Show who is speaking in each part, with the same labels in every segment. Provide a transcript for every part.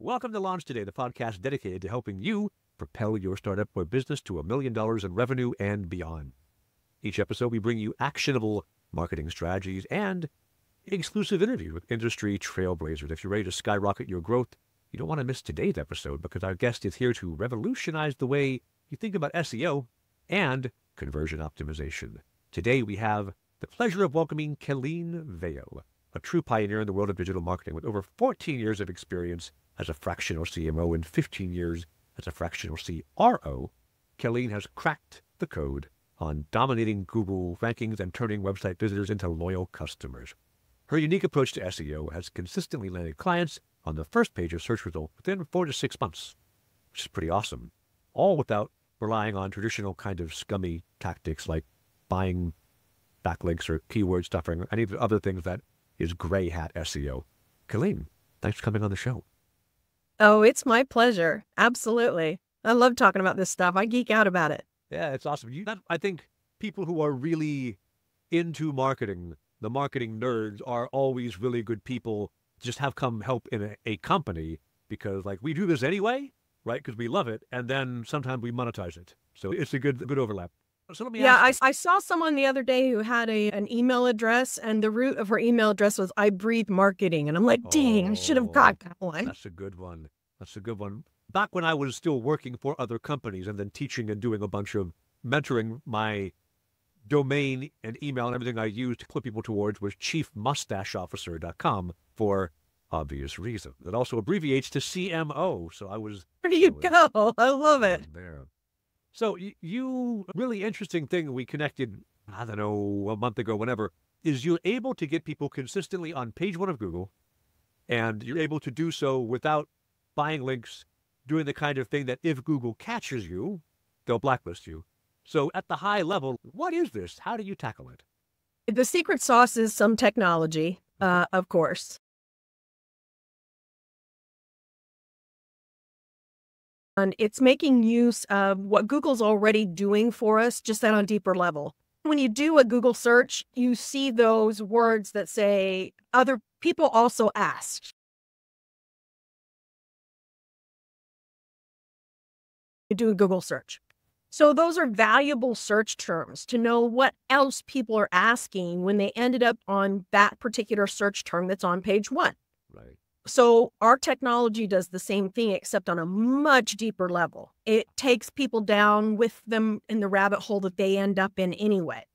Speaker 1: Welcome to Launch Today, the podcast dedicated to helping you propel your startup or business to $1 million in revenue and beyond. Each episode, we bring you actionable marketing strategies and exclusive interviews with industry trailblazers. If you're ready to skyrocket your growth, you don't want to miss today's episode because our guest is here to revolutionize the way you think about SEO and conversion optimization. Today, we have the pleasure of welcoming Kellene Vaile, a true pioneer in the world of digital marketing with over 14 years of experience as a fractional CMO and 15 years as a fractional CRO. Kellene has cracked the code on dominating Google rankings and turning website visitors into loyal customers. Her unique approach to SEO has consistently landed clients on the first page of search results within 4 to 6 months, which is pretty awesome, all without relying on traditional kind of scummy tactics like buying backlinks or keyword stuffing or any of the other things that is gray hat SEO. Kellene, thanks for coming on the show.
Speaker 2: Oh, it's my pleasure. Absolutely. I love talking about this stuff. I geek out about it.
Speaker 1: Yeah, it's awesome. I think people who are really into marketing, the marketing nerds, are always really good people. Just have come help in a company because, like, we do this anyway, right? Because we love it, and then sometimes we monetize it. So it's a good overlap. So let me ask you.
Speaker 2: I saw someone the other day who had an email address, and the root of her email address was "I breathe marketing," and I'm like, dang, I should have got that one.
Speaker 1: That's a good one. That's a good one. Back when I was still working for other companies and then teaching and doing a bunch of mentoring, my domain and email and everything I used to put people towards was chiefmustacheofficer.com for obvious reasons. It also abbreviates to CMO. So I was...
Speaker 2: There you go. I love it.
Speaker 1: There. So you, really interesting thing we connected, I don't know, a month ago, whenever, is you're able to get people consistently on page 1 of Google, and you're able to do so without buying links, doing the kind of thing that if Google catches you, they'll blacklist you. So at the high level, what is this? How do you tackle it?
Speaker 2: The secret sauce is some technology, of course. And it's making use of what Google's already doing for us, just on a deeper level. When you do a Google search, you see those words that say other people also asked. You do a Google search. So those are valuable search terms to know what else people are asking when they ended up on that particular search term that's on page 1.
Speaker 1: Right.
Speaker 2: So our technology does the same thing, except on a much deeper level. It takes people down with them in the rabbit hole that they end up in anyway.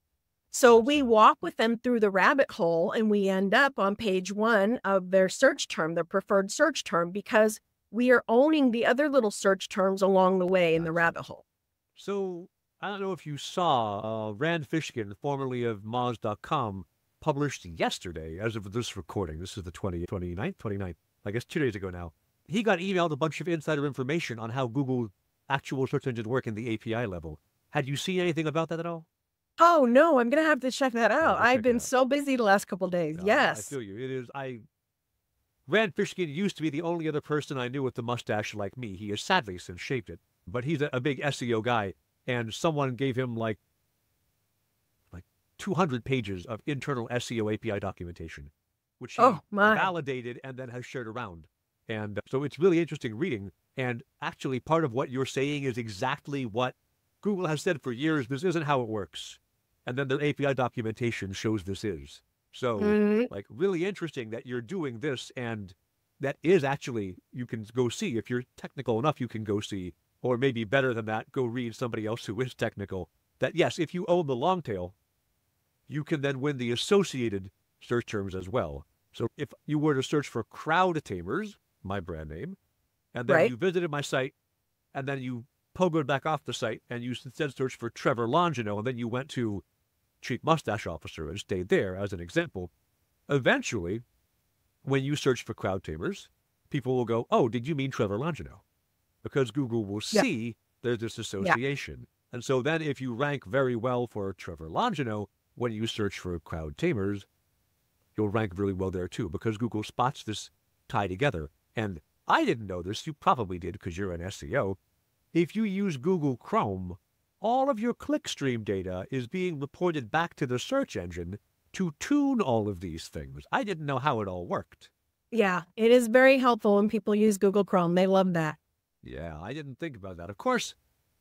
Speaker 2: So we walk with them through the rabbit hole and we end up on page 1 of their search term, their preferred search term, because we are owning the other little search terms along the way in the rabbit hole.
Speaker 1: So I don't know if you saw Rand Fishkin, formerly of Moz.com, published yesterday, as of this recording. This is the 29th, I guess 2 days ago now. He got emailed a bunch of insider information on how Google actual search engines work in the API level. Had you seen anything about that at all?
Speaker 2: Oh, no, I'm going to have to check that out. I've been so busy the last couple of days. Yes.
Speaker 1: I feel you. It is, Rand Fishkin used to be the only other person I knew with the mustache like me. He has sadly since shaved it, but he's a big SEO guy, and someone gave him like 200 pages of internal SEO API documentation, which he validated and then has shared around. And so it's really interesting reading. And actually, part of what you're saying is exactly what Google has said for years. This isn't how it works. And then their API documentation shows this is. So, really interesting that you're doing this, and that is actually, you can go see, if you're technical enough, you can go see, or maybe better than that, go read somebody else who is technical, that yes, if you own the long tail, you can then win the associated search terms as well. So if you were to search for crowd tamers, my brand name, and then you visited my site, and then you pogoed back off the site, and you instead searched for Trevor Longino, and then you went to Chief Mustache Officer and stayed there as an example, eventually, when you search for crowd tamers, people will go, oh, did you mean Trevor Longino? Because Google will see there's this association. And so then if you rank very well for Trevor Longino, when you search for crowd tamers, you'll rank really well there too, because Google spots this tie together. And I didn't know this, you probably did because you're an SEO. If you use Google Chrome, all of your clickstream data is being reported back to the search engine to tune all of these things. I didn't know how it all worked.
Speaker 2: Yeah, it is very helpful when people use Google Chrome. They love that.
Speaker 1: Yeah, I didn't think about that. Of course,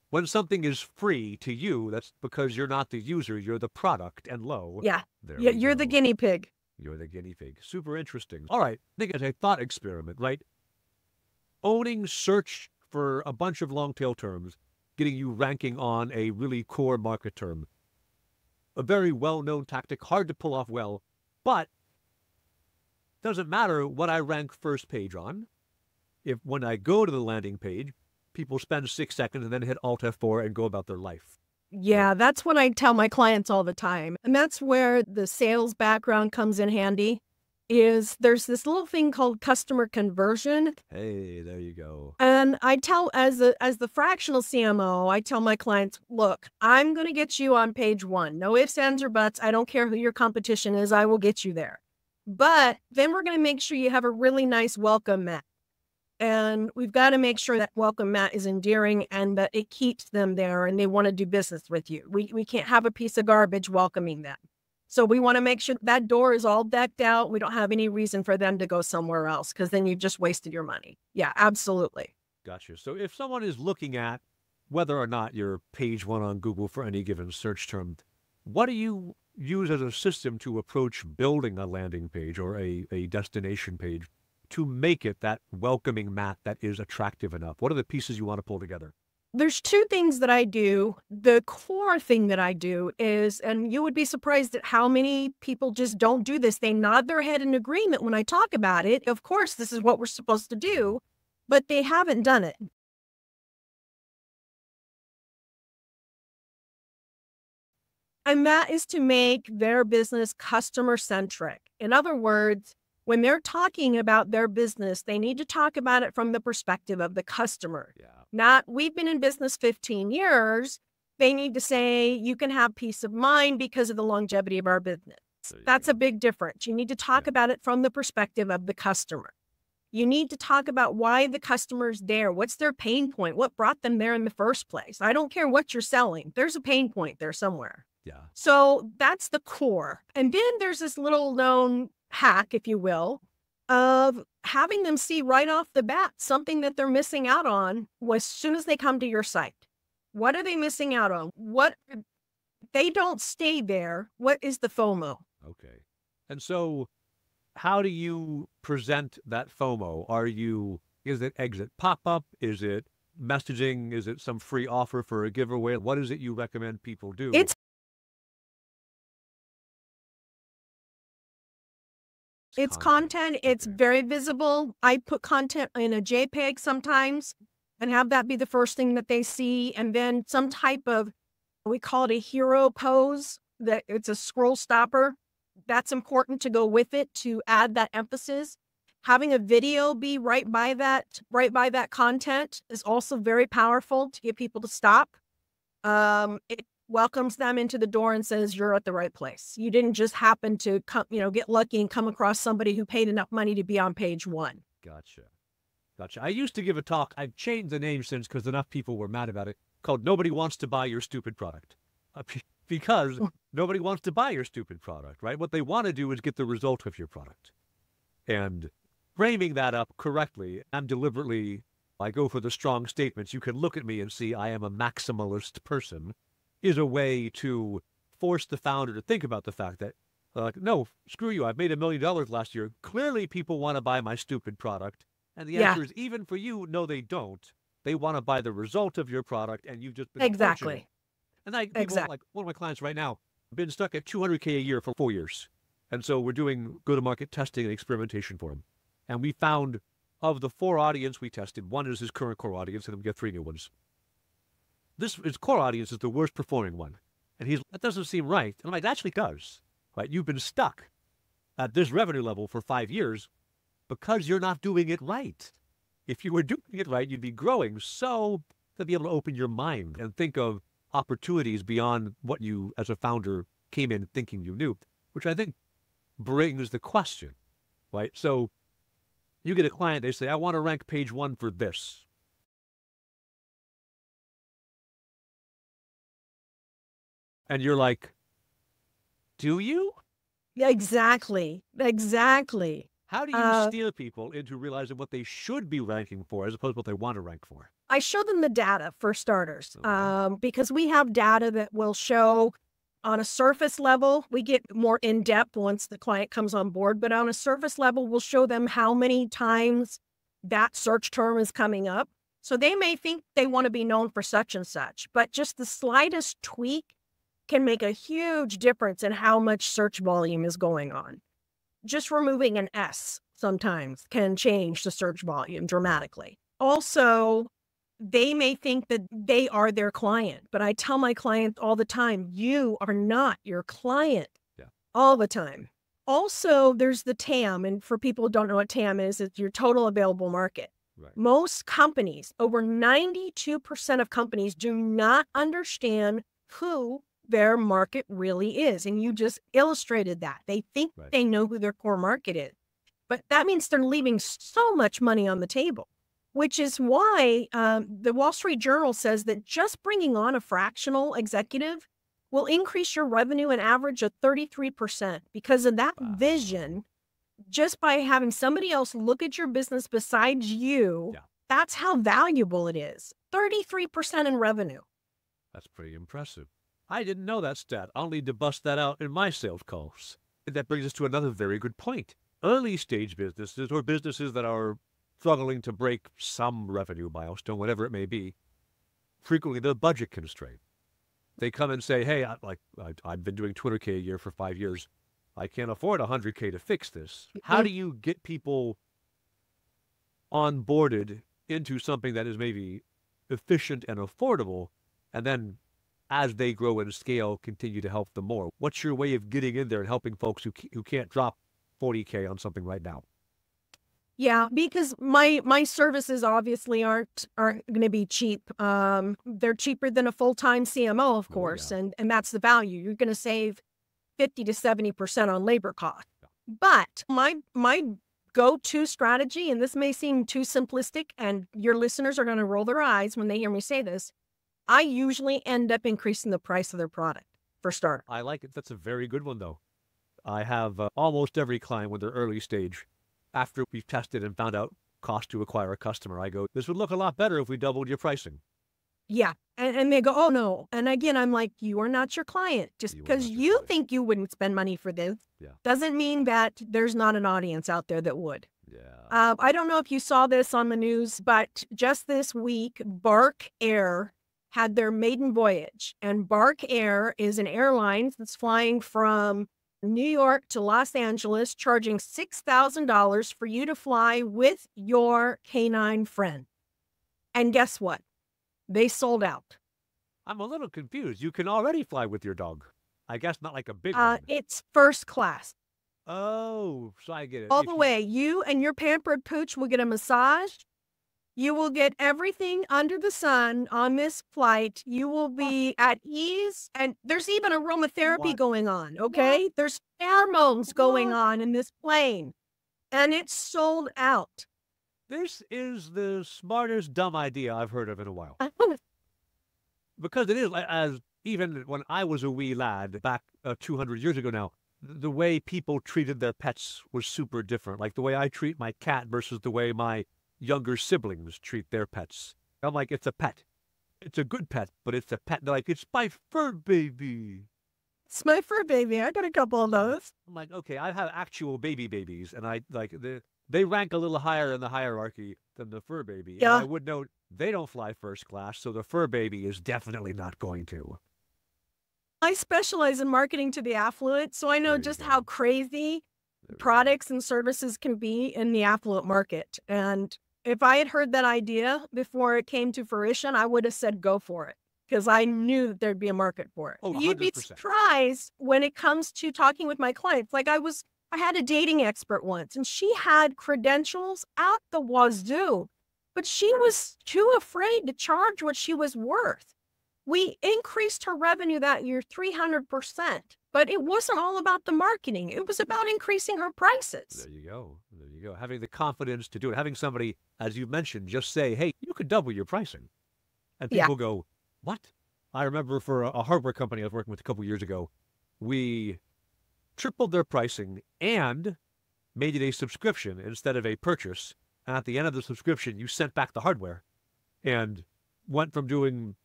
Speaker 1: when something is free to you, that's because you're not the user, you're the product, and lo,
Speaker 2: Yeah.
Speaker 1: there
Speaker 2: Yeah,
Speaker 1: we
Speaker 2: you're the
Speaker 1: go.
Speaker 2: guinea pig.
Speaker 1: You're the guinea pig. Super interesting. All right, think as a thought experiment, right? Owning search for a bunch of long tail terms, getting you ranking on a really core market term. A very well-known tactic, hard to pull off well, but doesn't matter what I rank first page on. If when I go to the landing page, people spend 6 seconds and then hit Alt F4 and go about their life.
Speaker 2: Yeah, that's what I tell my clients all the time. And that's where the sales background comes in handy. Is there's this little thing called customer conversion.
Speaker 1: Hey, there you go.
Speaker 2: And I tell as the fractional CMO, I tell my clients, look, I'm going to get you on page 1. No ifs, ands, or buts. I don't care who your competition is. I will get you there. But then we're going to make sure you have a really nice welcome mat. And we've got to make sure that welcome mat is endearing and that it keeps them there and they want to do business with you. We can't have a piece of garbage welcoming them. So we want to make sure that door is all decked out. We don't have any reason for them to go somewhere else because then you've just wasted your money. Yeah, absolutely.
Speaker 1: Gotcha. So if someone is looking at whether or not you're page 1 on Google for any given search term, what do you use as a system to approach building a landing page or a destination page to make it that welcoming mat that is attractive enough? What are the pieces you want to pull together?
Speaker 2: There's 2 things that I do. The core thing that I do is, and you would be surprised at how many people just don't do this. They nod their head in agreement when I talk about it. Of course, this is what we're supposed to do, but they haven't done it. And that is to make their business customer centric. In other words, when they're talking about their business, they need to talk about it from the perspective of the customer.
Speaker 1: Yeah.
Speaker 2: Not, we've been in business 15 years. They need to say, you can have peace of mind because of the longevity of our business. That's a big difference. You need to talk about it from the perspective of the customer. You need to talk about why the customer's there. What's their pain point? What brought them there in the first place? I don't care what you're selling. There's a pain point there somewhere.
Speaker 1: Yeah.
Speaker 2: So that's the core. And then there's this little known hack, if you will, of having them see right off the bat something that they're missing out on as soon as they come to your site. What are they missing out on? What they don't stay there. What is the FOMO?
Speaker 1: Okay. And so how do you present that FOMO? Is it exit pop-up? Is it messaging? Is it some free offer for a giveaway? What is it you recommend people do?
Speaker 2: It's content. It's very visible. I put content in a JPEG sometimes and have that be the first thing that they see. And then some type of, we call it a hero pose, that it's a scroll stopper. That's important to go with it to add that emphasis. Having a video be right by that content is also very powerful to get people to stop. It welcomes them into the door and says, you're at the right place. You didn't just happen to come, get lucky and come across somebody who paid enough money to be on page 1.
Speaker 1: Gotcha. I used to give a talk. I've changed the name since because enough people were mad about it, called Nobody Wants to Buy Your Stupid Product. Because nobody wants to buy your stupid product, right? What they want to do is get the result of your product. And framing that up correctly, I go for the strong statements. You can look at me and see I am a maximalist person, is a way to force the founder to think about the fact that, no, screw you, I've made $1 million last year. Clearly people want to buy my stupid product. And the answer is, even for you, no, they don't. They want to buy the result of your product, and you've just been
Speaker 2: Exactly.
Speaker 1: And like one of my clients right now, been stuck at $200K a year for 4 years. And so we're doing go-to-market testing and experimentation for him. And we found of the 4 audience we tested, 1 is his current core audience, and then we get 3 new ones. His core audience is the worst performing one. And that doesn't seem right. And I'm like, it actually does. Right? You've been stuck at this revenue level for 5 years because you're not doing it right. If you were doing it right, you'd be growing. So to be able to open your mind and think of opportunities beyond what you as a founder came in thinking you knew, which I think brings the question, right? So you get a client, they say, I want to rank page 1 for this. And you're like, do you?
Speaker 2: Yeah, exactly.
Speaker 1: How do you steer people into realizing what they should be ranking for as opposed to what they want to rank for?
Speaker 2: I show them the data for starters, because we have data that will show on a surface level. We get more in depth once the client comes on board, but on a surface level, we'll show them how many times that search term is coming up. So they may think they want to be known for such and such, but just the slightest tweak can make a huge difference in how much search volume is going on. Just removing an S sometimes can change the search volume dramatically. Also, they may think that they are their client, but I tell my clients all the time, you are not your client. All the time. Also, there's the TAM, and for people who don't know what TAM is, it's your total available market. Right. Most companies, over 92% of companies, do not understand who their market really is. And you just illustrated that. They think they know who their core market is. But that means they're leaving so much money on the table, which is why the Wall Street Journal says that just bringing on a fractional executive will increase your revenue an average of 33% because of that vision. Just by having somebody else look at your business besides you, that's how valuable it is. 33% in revenue.
Speaker 1: That's pretty impressive. I didn't know that stat. I'll need to bust that out in my sales calls. That brings us to another very good point. Early stage businesses or businesses that are struggling to break some revenue milestone, whatever it may be, frequently they're budget constrained. They come and say, hey, I've been doing 200K a year for 5 years. I can't afford 100K to fix this. How do you get people onboarded into something that is maybe efficient and affordable, and then as they grow and scale, continue to help them more? What's your way of getting in there and helping folks who can't drop 40K on something right now?
Speaker 2: Yeah, because my services obviously aren't going to be cheap. They're cheaper than a full-time CMO, of course, and that's the value. You're going to save 50 to 70% on labor costs. But my go-to strategy, and this may seem too simplistic, and your listeners are going to roll their eyes when they hear me say this, I usually end up increasing the price of their product for starters.
Speaker 1: I like it. That's a very good one, though. I have almost every client when they're early stage. After we've tested and found out cost to acquire a customer, I go, this would look a lot better if we doubled your pricing.
Speaker 2: Yeah. And they go, oh, no. And again, I'm like, you are not your client. Just because you think you wouldn't spend money for this doesn't mean that there's not an audience out there that would. Yeah. I don't know if you saw this on the news, but just this week, Bark Air had their maiden voyage. And Bark Air is an airline that's flying from New York to Los Angeles, charging $6,000 for you to fly with your canine friend. And guess what? They sold out.
Speaker 1: I'm a little confused. You can already fly with your dog. I guess not like a big one.
Speaker 2: It's first class.
Speaker 1: Oh, so I get it.
Speaker 2: All the way. You and your pampered pooch will get a massage. You will get everything under the sun on this flight. You will be at ease. And there's even aromatherapy going on, okay? There's pheromones going on in this plane. And it's sold out.
Speaker 1: This is the smartest dumb idea I've heard of in a while. Because it is, as even when I was a wee lad back 200 years ago now, the way people treated their pets was super different. Like the way I treat my cat versus the way my younger siblings treat their pets. I'm like, it's a pet. It's a good pet, but it's a pet. They're like, it's my fur baby.
Speaker 2: It's my fur baby. I got a couple of those.
Speaker 1: I'm like, okay, I have actual babies, and I like they rank a little higher in the hierarchy than the fur baby.
Speaker 2: Yeah.
Speaker 1: And I would note they don't fly first class, so the fur baby is definitely not going to.
Speaker 2: I specialize in marketing to the affluent, so I know just how crazy products and services can be in the affluent market. And if I had heard that idea before it came to fruition, I would have said go for it because I knew that there'd be a market for it.
Speaker 1: Oh, 100%.
Speaker 2: You'd be surprised when it comes to talking with my clients. Like I had a dating expert once and she had credentials out the wazoo, but she was too afraid to charge what she was worth. We increased her revenue that year 300%, but it wasn't all about the marketing. It was about increasing her prices.
Speaker 1: There you go. There you go. Having the confidence to do it. Having somebody, as you mentioned, just say, hey, you could double your pricing. And people go, what? I remember for a hardware company I was working with a couple years ago, we tripled their pricing and made it a subscription instead of a purchase. And at the end of the subscription, you sent back the hardware and went from doing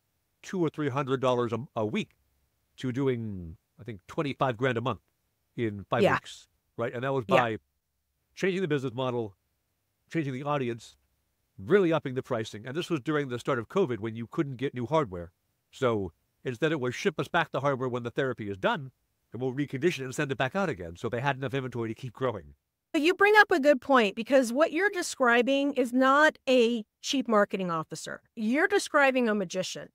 Speaker 1: $200 or $300 a week to doing, I think, 25 grand a month in 5 weeks, right? And that was by changing the business model, changing the audience, really upping the pricing. And this was during the start of COVID when you couldn't get new hardware. So instead it was ship us back the hardware when the therapy is done, and we'll recondition it and send it back out again. So they had enough inventory to keep growing.
Speaker 2: You bring up a good point, because what you're describing is not a chief marketing officer. You're describing a magician.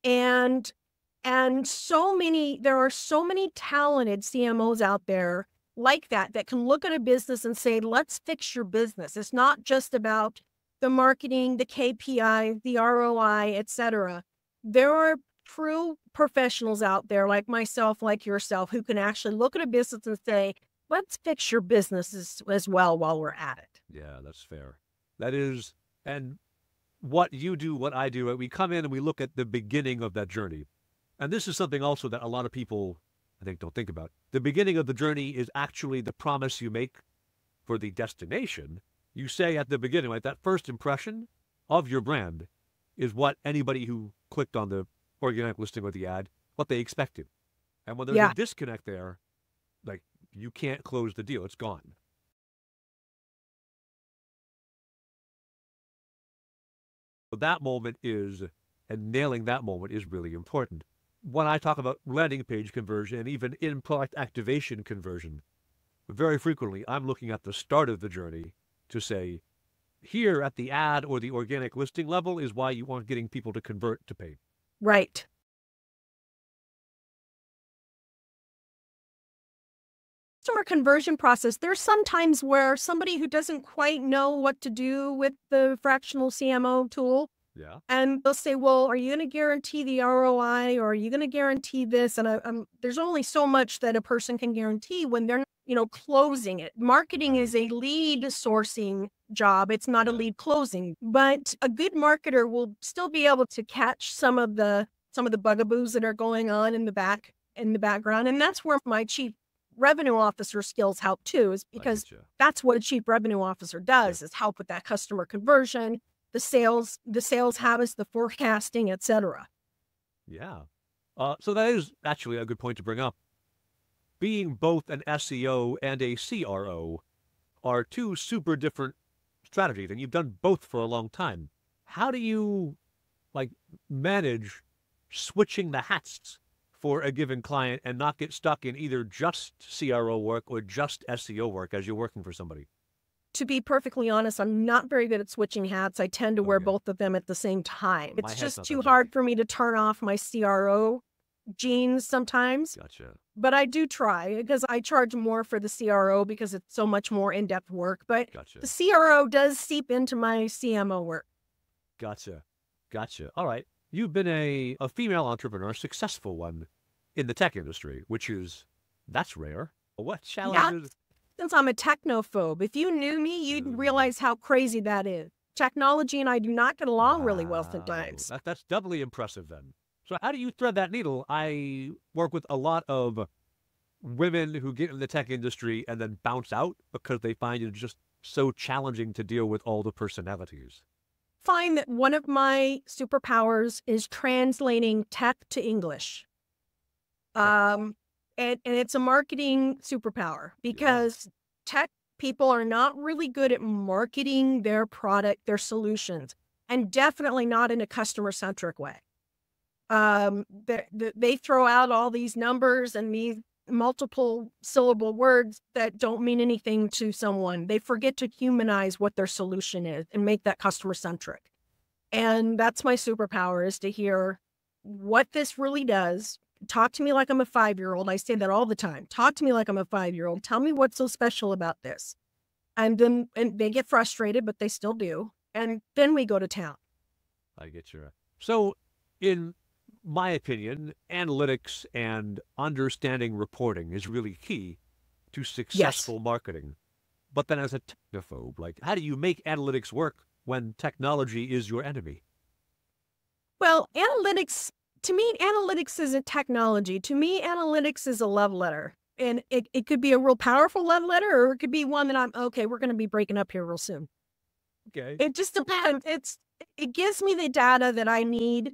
Speaker 2: And there are so many talented CMOs out there like that can look at a business and say, let's fix your business. It's not just about the marketing, the KPI, the ROI, etc. There are true professionals out there like myself, like yourself, who can actually look at a business and say, let's fix your business as well while we're at it.
Speaker 1: Yeah, that's fair. That is, and what you do, what I do, we come in and we look at the beginning of that journey. And this is something also that a lot of people, I think, don't think about. The beginning of the journey is actually the promise you make for the destination. You say at the beginning, like that first impression of your brand is what anybody who clicked on the organic listing or the ad, what they expected. And when there's a disconnect there, like, you can't close the deal. It's gone. So that moment is, and nailing that moment is really important. When I talk about landing page conversion and even in-product activation conversion, very frequently I'm looking at the start of the journey to say, here at the ad or the organic listing level is why you aren't getting people to convert to paid.
Speaker 2: Right. Customer conversion process, there's sometimes where somebody who doesn't quite know what to do with the fractional CMO tool, and they'll say, well, are you going to guarantee the ROI, or are you going to guarantee this? And there's only so much that a person can guarantee when they're, closing it. Marketing is a lead sourcing job. It's not a lead closing, but a good marketer will still be able to catch some of the bugaboos that are going on in the background. And that's where my chief revenue officer skills help too, is because that's what a chief revenue officer does, is help with that customer conversion, the sales habits, the forecasting, etc.
Speaker 1: Yeah. So that is actually a good point to bring up. Being both an SEO and a CRO are two super different strategies, and you've done both for a long time. How do you manage switching the hats for a given client and not get stuck in either just CRO work or just SEO work as you're working for somebody?
Speaker 2: To be perfectly honest, I'm not very good at switching hats. I tend to wear both of them at the same time. It's just too hard for me to turn off my CRO genes sometimes.
Speaker 1: Gotcha.
Speaker 2: But I do try, because I charge more for the CRO because it's so much more in-depth work. But the CRO does seep into my CMO work.
Speaker 1: Gotcha. All right. You've been a female entrepreneur, a successful one in the tech industry, that's rare. What challenges?
Speaker 2: Since I'm a technophobe, if you knew me, you'd realize how crazy that is. Technology and I do not get along really well sometimes.
Speaker 1: That's doubly impressive then. So how do you thread that needle? I work with a lot of women who get in the tech industry and then bounce out because they find it just so challenging to deal with all the personalities.
Speaker 2: Find that one of my superpowers is translating tech to English. And it's a marketing superpower, because tech people are not really good at marketing their product, their solutions, and definitely not in a customer-centric way. They throw out all these numbers and these multiple syllable words that don't mean anything to someone. They forget to humanize what their solution is and make that customer centric. And that's my superpower, is to hear what this really does. Talk to me like I'm a 5-year-old. I say that all the time. Talk to me like I'm a 5-year-old. Tell me what's so special about this. And they get frustrated, but they still do. And then we go to town.
Speaker 1: I get you. So in my opinion, analytics and understanding reporting is really key to successful marketing. But then as a technophobe, how do you make analytics work when technology is your enemy?
Speaker 2: Well, to me, analytics isn't technology. To me, analytics is a love letter. And it could be a real powerful love letter, or it could be one that okay, we're going to be breaking up here real soon.
Speaker 1: Okay.
Speaker 2: It just depends. It gives me the data that I need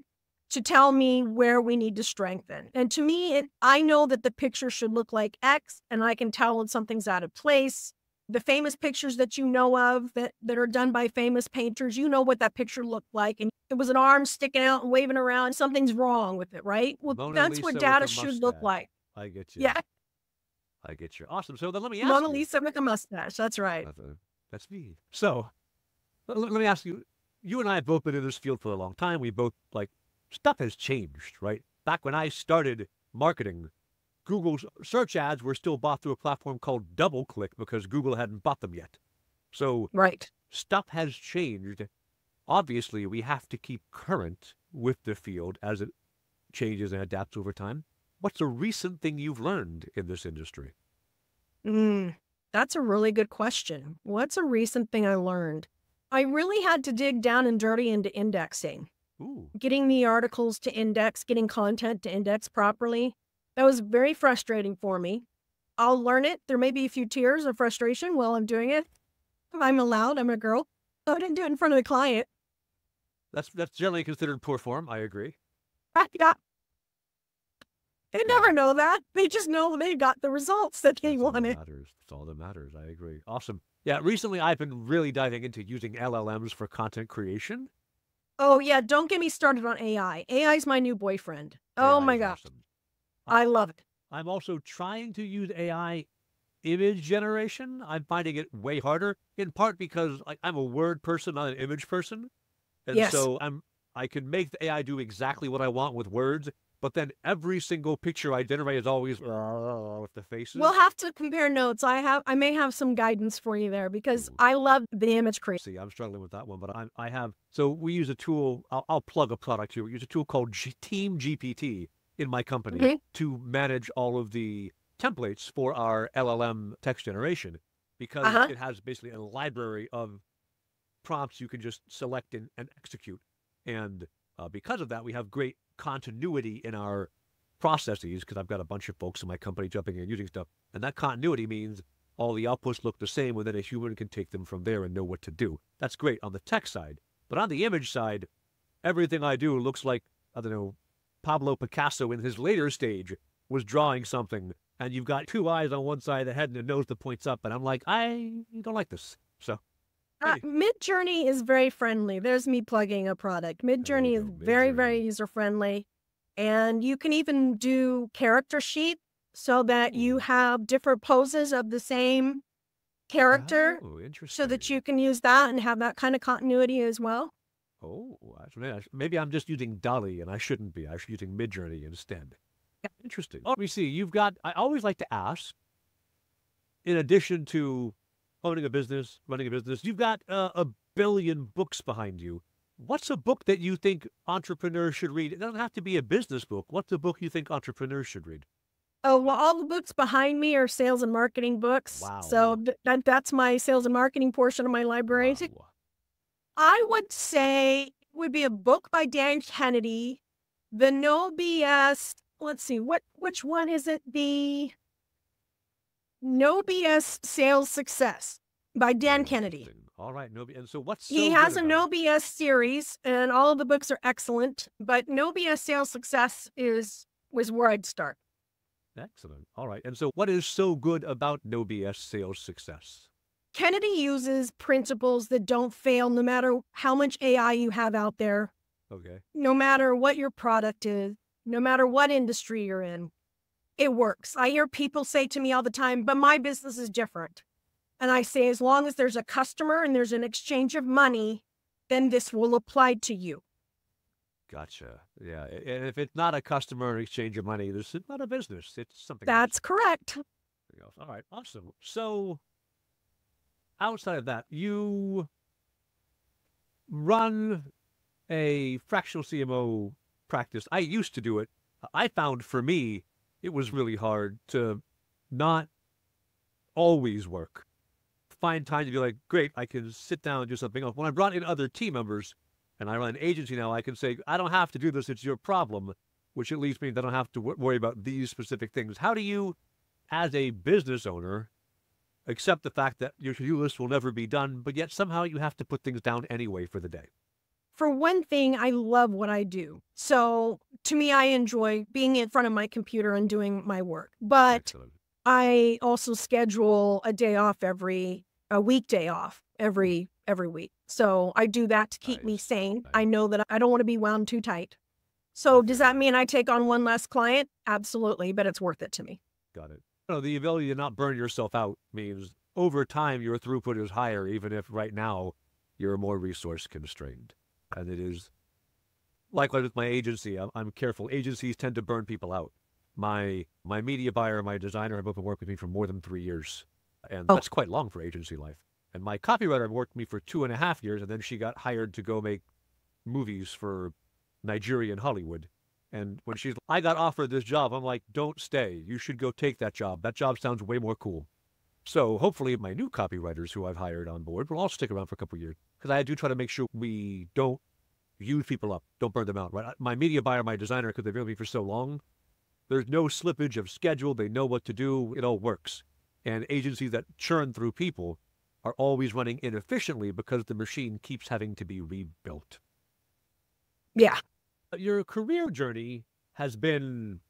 Speaker 2: to tell me where we need to strengthen. And to me, I know that the picture should look like X, and I can tell when something's out of place. The famous pictures that you know of that are done by famous painters, you know what that picture looked like. And it was an arm sticking out and waving around. Something's wrong with it, right? Well, that's
Speaker 1: Lisa
Speaker 2: what data should look like.
Speaker 1: I get you.
Speaker 2: Yeah.
Speaker 1: I get you. Awesome. So then let me ask
Speaker 2: Mona
Speaker 1: you.
Speaker 2: Lisa with a mustache. That's right.
Speaker 1: That's me. So let me ask you. You and I have both been in this field for a long time. We both, stuff has changed, right? Back when I started marketing, Google's search ads were still bought through a platform called DoubleClick because Google hadn't bought them yet. So
Speaker 2: right.
Speaker 1: Stuff has changed. Obviously, we have to keep current with the field as it changes and adapts over time. What's a recent thing you've learned in this industry?
Speaker 2: That's a really good question. What's a recent thing I learned? I really had to dig down and dirty into indexing.
Speaker 1: Ooh.
Speaker 2: Getting the articles to index, getting content to index properly. That was very frustrating for me. I'll learn it. There may be a few tears of frustration while I'm doing it. I'm allowed. I'm a girl. I didn't do it in front of the client.
Speaker 1: That's generally considered poor form. I agree.
Speaker 2: Yeah. They never know that. They just know they got the results that they wanted.
Speaker 1: That's all that matters. I agree. Awesome. Yeah, recently I've been really diving into using LLMs for content creation.
Speaker 2: Oh, yeah. Don't get me started on AI. AI is my new boyfriend. Oh, my gosh. Awesome. I love it.
Speaker 1: I'm also trying to use AI image generation. I'm finding it way harder, in part because I'm a word person, not an image person. And
Speaker 2: yes.
Speaker 1: So I can make the AI do exactly what I want with words, but then every single picture I generate is always with the faces.
Speaker 2: We'll have to compare notes. I may have some guidance for you there because I love the image creation.
Speaker 1: See, I'm struggling with that one, but I have. So we use a tool. I'll plug a product here. We use a tool called Team GPT in my company to manage all of the templates for our LLM text generation because it has basically a library of prompts you can just select and execute. And because of that, we have great continuity in our processes because I've got a bunch of folks in my company jumping in and using stuff. And that continuity means all the outputs look the same, and then a human can take them from there and know what to do. That's great on the text side. But on the image side, everything I do looks like, I don't know, Pablo Picasso in his later stage was drawing something, and you've got two eyes on one side of the head and a nose that points up, and I'm like, I don't like this. So
Speaker 2: Midjourney is very friendly. There's me plugging a product. Midjourney is very, very user-friendly. And you can even do character sheet so that you have different poses of the same character.
Speaker 1: Oh, interesting.
Speaker 2: So that you can use that and have that kind of continuity as well.
Speaker 1: Oh, maybe I'm just using DALL-E and I shouldn't be. I should be using Midjourney instead. Interesting. Let me see. I always like to ask, in addition to owning a business, running a business, you've got a billion books behind you. What's a book that you think entrepreneurs should read? It doesn't have to be a business book. What's a book you think entrepreneurs should read?
Speaker 2: Oh, well, all the books behind me are sales and marketing books.
Speaker 1: Wow.
Speaker 2: So that's my sales and marketing portion of my library. Wow. I would say it would be a book by Dan Kennedy, the No BS. Let's see, which one is it? The No BS Sales Success by Dan Kennedy.
Speaker 1: All right, No BS. And so what's
Speaker 2: he has a No BS series, and all of the books are excellent. But No BS Sales Success was where I'd start.
Speaker 1: Excellent. All right. And so what is so good about No BS Sales Success?
Speaker 2: Kennedy uses principles that don't fail no matter how much AI you have out there.
Speaker 1: Okay.
Speaker 2: No matter what your product is, no matter what industry you're in, it works. I hear people say to me all the time, but my business is different. And I say, as long as there's a customer and there's an exchange of money, then this will apply to you.
Speaker 1: Gotcha. Yeah. And if it's not a customer exchange of money, this is not a business. It's something
Speaker 2: That's
Speaker 1: else.
Speaker 2: Correct.
Speaker 1: All right. Awesome. So outside of that, you run a fractional CMO practice. I used to do it. I found for me, it was really hard to not always work. Find time to be like, great, I can sit down and do something else. When I brought in other team members and I run an agency now, I can say, I don't have to do this. It's your problem, which at least means I don't have to worry about these specific things. How do you as a business owner, accept the fact that your to-do list will never be done, but yet somehow you have to put things down anyway for the day?
Speaker 2: For one thing, I love what I do. So to me, I enjoy being in front of my computer and doing my work. But
Speaker 1: Excellent.
Speaker 2: I also schedule a weekday off every week. So I do that to keep me sane. I know that I don't want to be wound too tight. So does that mean I take on one less client? Absolutely, but it's worth it to me.
Speaker 1: Got it. The ability to not burn yourself out means over time your throughput is higher, even if right now you're more resource constrained. And it is likewise with my agency. I'm careful. Agencies tend to burn people out. My media buyer, my designer have both been working with me for more than 3 years. And that's quite long for agency life. And my copywriter worked with me for 2.5 years, and then she got hired to go make movies for Nigeria and Hollywood. And when I got offered this job, I'm like, don't stay. You should go take that job. That job sounds way more cool. So hopefully my new copywriters who I've hired on board will all stick around for a couple of years. Because I do try to make sure we don't use people up, don't burn them out. Right? My media buyer, my designer, because they've been with me for so long, there's no slippage of schedule. They know what to do. It all works. And agencies that churn through people are always running inefficiently because the machine keeps having to be rebuilt.
Speaker 2: Yeah.
Speaker 1: Your career journey has been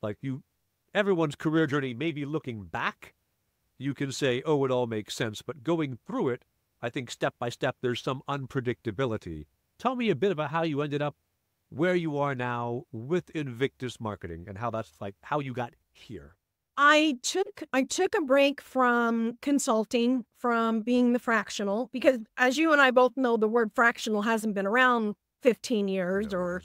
Speaker 1: like everyone's career journey, maybe looking back, you can say, oh, it all makes sense. But going through it, I think step by step, there's some unpredictability. Tell me a bit about how you ended up where you are now with Invictus Marketing and how that's like how you got here.
Speaker 2: I took a break from consulting, from being the fractional, because as you and I both know, the word fractional hasn't been around 15 years or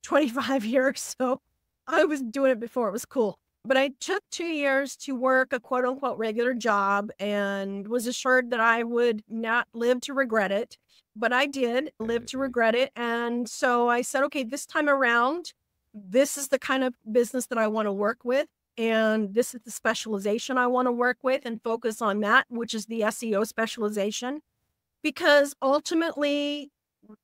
Speaker 2: 25 years. So I was doing it before it was cool. But I took 2 years to work a quote unquote regular job and was assured that I would not live to regret it. But I did live to regret it. And so I said, okay, this time around, this is the kind of business that I want to work with. And this is the specialization I want to work with and focus on that, which is the SEO specialization. Because ultimately,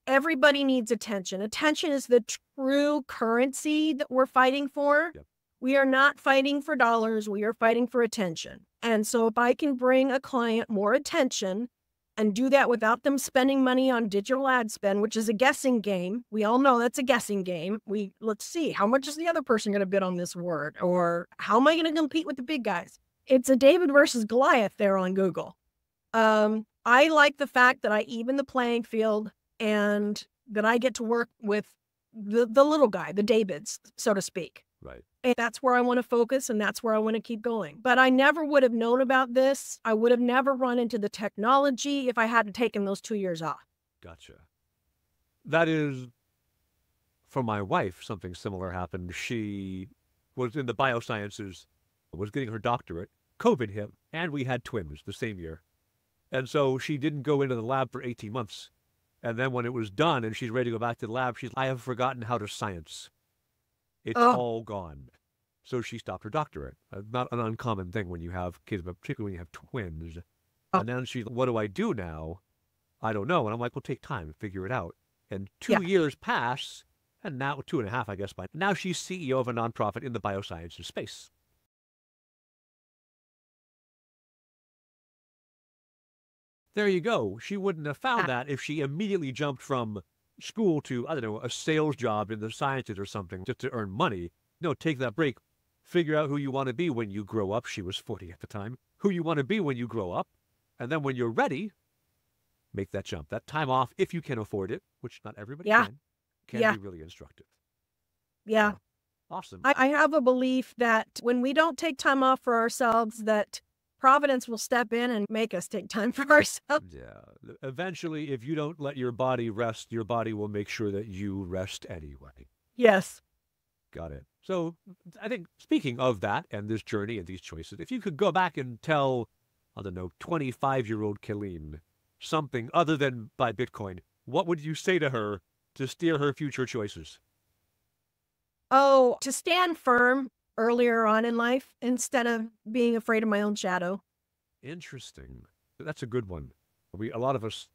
Speaker 2: everybody needs attention. Attention is the true currency that we're fighting for. Yep. We are not fighting for dollars. We are fighting for attention. And so if I can bring a client more attention and do that without them spending money on digital ad spend, which is a guessing game. We all know that's a guessing game. Let's see, how much is the other person going to bid on this word? Or how am I going to compete with the big guys? It's a David versus Goliath there on Google. I like the fact that I even the playing field and that I get to work with the little guy, the Davids, so to speak.
Speaker 1: Right.
Speaker 2: And that's where I want to focus and that's where I want to keep going. But I never would have known about this. I would have never run into the technology if I hadn't taken those 2 years off.
Speaker 1: Gotcha. That is, for my wife, something similar happened. She was in the biosciences, was getting her doctorate. COVID hit, and we had twins the same year. And so she didn't go into the lab for 18 months. And then when it was done and she's ready to go back to the lab, I have forgotten how to science. It's all gone. So she stopped her doctorate. Not an uncommon thing when you have kids, but particularly when you have twins. And then she's, what do I do now? I don't know. And I'm like, well, take time and figure it out. And 2 years pass, and now 2.5, I guess. Now she's CEO of a nonprofit in the biosciences space. There you go. She wouldn't have found that if she immediately jumped from school to, I don't know, a sales job in the sciences or something just to earn money. No, take that break. Figure out who you want to be when you grow up. She was 40 at the time. Who you want to be when you grow up. And then when you're ready, make that jump. That time off, if you can afford it, which not everybody can be really instructive.
Speaker 2: Yeah.
Speaker 1: Awesome.
Speaker 2: I have a belief that when we don't take time off for ourselves, that Providence will step in and make us take time for ourselves.
Speaker 1: Yeah. Eventually, if you don't let your body rest, your body will make sure that you rest anyway.
Speaker 2: Yes.
Speaker 1: Got it. So I think speaking of that and this journey and these choices, if you could go back and tell, I don't know, 25-year-old Kellene something other than buy Bitcoin, what would you say to her to steer her future choices?
Speaker 2: Oh, to stand firm earlier on in life instead of being afraid of my own shadow.
Speaker 1: Interesting. That's a good one. A lot of us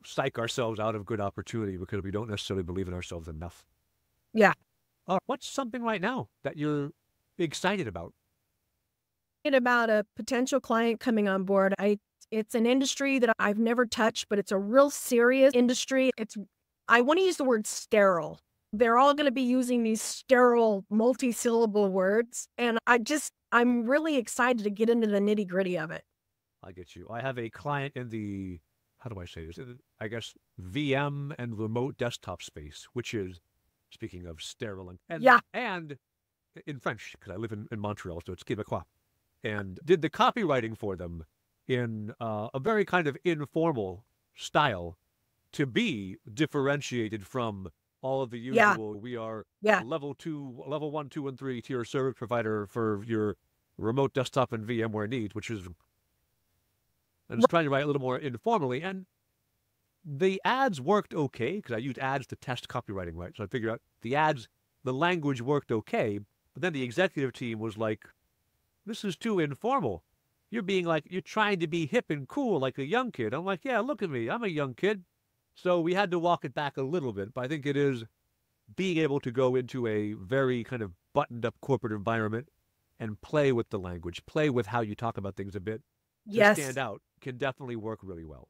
Speaker 1: psych ourselves out of good opportunity because we don't necessarily believe in ourselves enough.
Speaker 2: Yeah.
Speaker 1: What's something right now that you're excited about?
Speaker 2: About a potential client coming on board. It's an industry that I've never touched, but it's a real serious industry. I want to use the word sterile. They're all going to be using these sterile multi-syllable words. And I'm really excited to get into the nitty-gritty of it.
Speaker 1: I get you. I have a client in the, how do I say this? I guess VM and remote desktop space, which is, speaking of sterile and in French, because I live in Montreal, so it's Québécois. And did the copywriting for them in a very kind of informal style to be differentiated from all of the usual. We are level 1, 2, and 3 tier service provider for your remote desktop and VMware needs, which is, I'm just trying to write a little more informally. And the ads worked okay, because I used ads to test copywriting, right? So I figured out the language worked okay, but then the executive team was like, this is too informal. You're trying to be hip and cool like a young kid. I'm like, yeah, look at me. I'm a young kid. So we had to walk it back a little bit. But I think it is being able to go into a very kind of buttoned up corporate environment and play with the language, play with how you talk about things a bit to stand out can definitely work really well.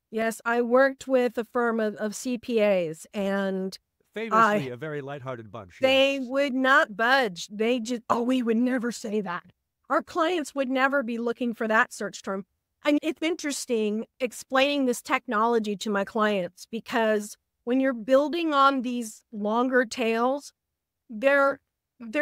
Speaker 2: Yes, I worked with a firm of CPAs, and
Speaker 1: famously a very lighthearted bunch.
Speaker 2: They would not budge. They just, we would never say that. Our clients would never be looking for that search term. And it's interesting explaining this technology to my clients, because when you're building on these longer tails, they're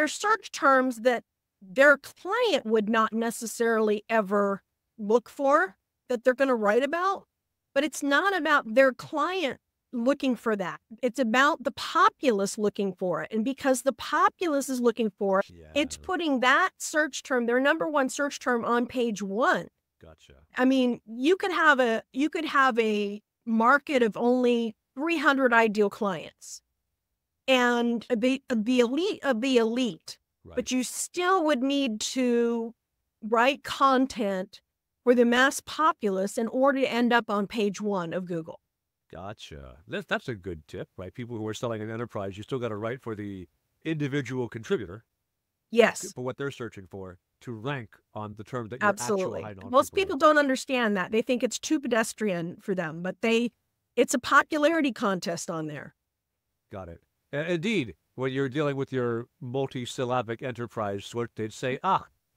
Speaker 2: search terms that their client would not necessarily ever look for, that they're going to write about. But it's not about their client looking for that. It's about the populace looking for it. And because the populace is looking for it, it's putting that search term, their number one search term, on page 1.
Speaker 1: Gotcha.
Speaker 2: I mean, you could have a market of only 300 ideal clients and the elite of the elite, right. But you still would need to write content for the mass populace in order to end up on page 1 of Google.
Speaker 1: Gotcha. That's a good tip, right? People who are selling an enterprise, you still got to write for the individual contributor.
Speaker 2: Yes.
Speaker 1: For what they're searching for to rank on the term that
Speaker 2: Absolutely.
Speaker 1: Actual high
Speaker 2: Most people don't understand that. They think it's too pedestrian for them, but it's a popularity contest on there.
Speaker 1: Got it. Indeed, when you're dealing with your multi-syllabic enterprise, what they'd say,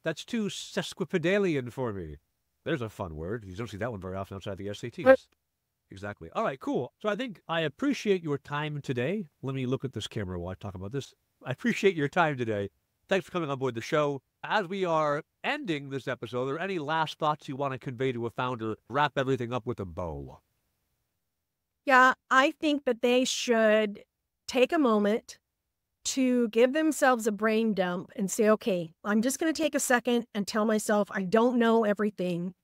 Speaker 1: that's too sesquipedalian for me. There's a fun word. You don't see that one very often outside the SATs. Exactly. All right, cool. So I think I appreciate your time today. Let me look at this camera while I talk about this. I appreciate your time today. Thanks for coming on board the show. As we are ending this episode, are there any last thoughts you want to convey to a founder? Wrap everything up with a bow.
Speaker 2: Yeah, I think that they should take a moment to give themselves a brain dump and say, okay, I'm just going to take a second and tell myself I don't know everything.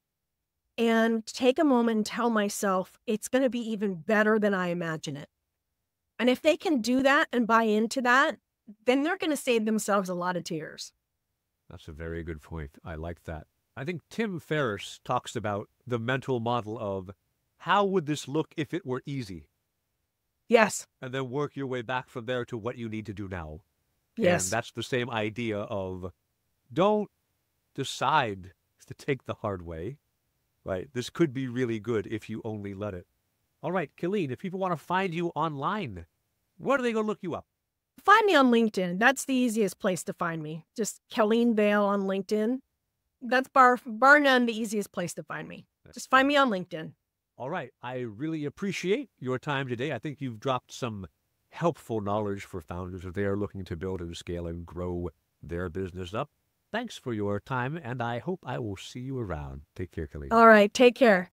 Speaker 2: And take a moment and tell myself it's going to be even better than I imagine it. And if they can do that and buy into that, then they're going to save themselves a lot of tears.
Speaker 1: That's a very good point. I like that. I think Tim Ferriss talks about the mental model of how would this look if it were easy?
Speaker 2: Yes.
Speaker 1: And then work your way back from there to what you need to do now.
Speaker 2: Yes.
Speaker 1: And that's the same idea of don't decide to take the hard way. Right. This could be really good if you only let it. All right, Kellene, if people want to find you online, where do they go look you up?
Speaker 2: Find me on LinkedIn. That's the easiest place to find me. Just Kellene Vaile on LinkedIn. That's bar none the easiest place to find me. Just find me on LinkedIn.
Speaker 1: All right. I really appreciate your time today. I think you've dropped some helpful knowledge for founders if they are looking to build and scale and grow their business up. Thanks for your time, and I hope I will see you around. Take care, Kellene.
Speaker 2: All right. Take care.